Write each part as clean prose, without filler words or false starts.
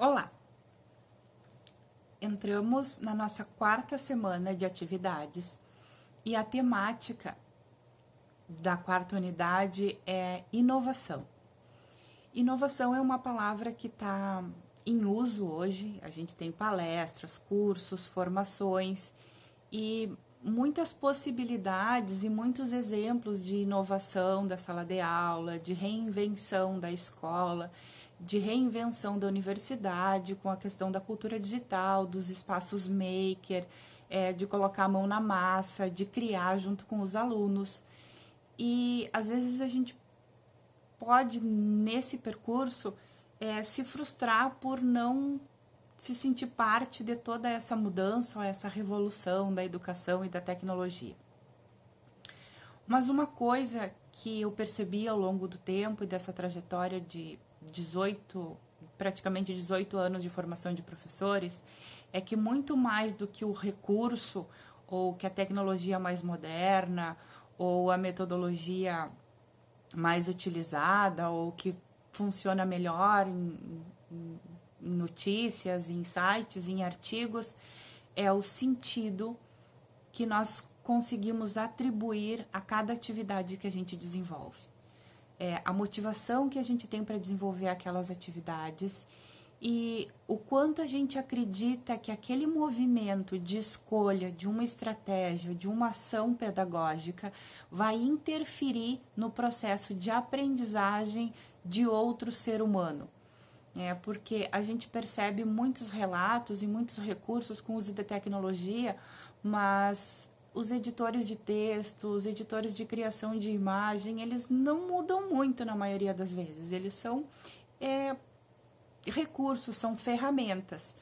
Olá! Entramos na nossa quarta semana de atividades e a temática da quarta unidade é inovação. Inovação é uma palavra que está em uso hoje, a gente tem palestras, cursos, formações e muitas possibilidades e muitos exemplos de inovação da sala de aula, de reinvenção da escola, de reinvenção da universidade com a questão da cultura digital, dos espaços maker, de colocar a mão na massa, de criar junto com os alunos. E às vezes a gente pode, nesse percurso, se frustrar por não se sentir parte de toda essa mudança, ou essa revolução da educação e da tecnologia. Mas uma coisa que eu percebi ao longo do tempo e dessa trajetória de praticamente 18 anos de formação de professores, é que muito mais do que o recurso, ou que a tecnologia mais moderna, ou a metodologia mais utilizada, ou que funciona melhor em notícias, em sites, em artigos, é o sentido que nós conseguimos atribuir a cada atividade que a gente desenvolve. A motivação que a gente tem para desenvolver aquelas atividades e o quanto a gente acredita que aquele movimento de escolha de uma estratégia, de uma ação pedagógica, vai interferir no processo de aprendizagem de outro ser humano. Porque a gente percebe muitos relatos e muitos recursos com o uso da tecnologia, mas os editores de texto, os editores de criação de imagem, eles não mudam muito na maioria das vezes. Eles são recursos, são ferramentas.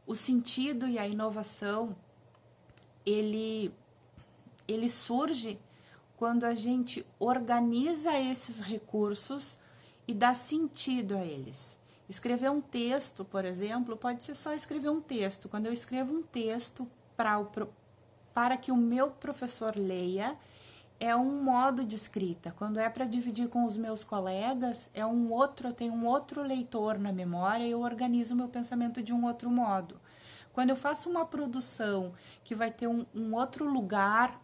O sentido e a inovação, ele surge quando a gente organiza esses recursos e dá sentido a eles. Escrever um texto, por exemplo, pode ser só escrever um texto. Quando eu escrevo um texto para que o meu professor leia, é um modo de escrita. Quando é para dividir com os meus colegas, eu tenho um outro leitor na memória e eu organizo o meu pensamento de um outro modo. Quando eu faço uma produção que vai ter um outro lugar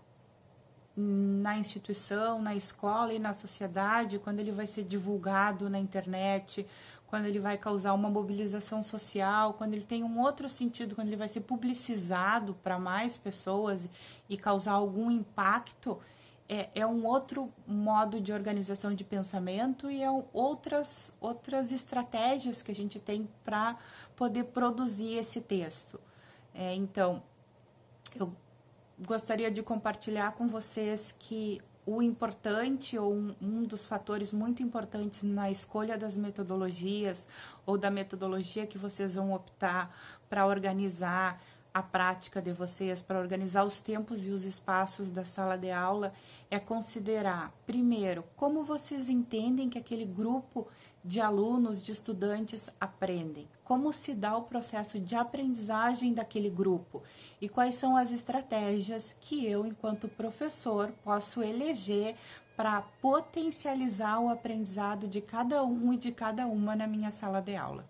na instituição, na escola e na sociedade, quando ele vai ser divulgado na internet, quando ele vai causar uma mobilização social, quando ele tem um outro sentido, quando ele vai ser publicizado para mais pessoas e causar algum impacto, é um outro modo de organização de pensamento e outras estratégias que a gente tem para poder produzir esse texto. Então, eu gostaria de compartilhar com vocês que o importante, ou um dos fatores muito importantes na escolha das metodologias, ou da metodologia que vocês vão optar para organizar a prática de vocês, para organizar os tempos e os espaços da sala de aula, é considerar, primeiro, como vocês entendem que aquele grupo de alunos, de estudantes aprendem, como se dá o processo de aprendizagem daquele grupo e quais são as estratégias que eu, enquanto professor, posso eleger para potencializar o aprendizado de cada um e de cada uma na minha sala de aula.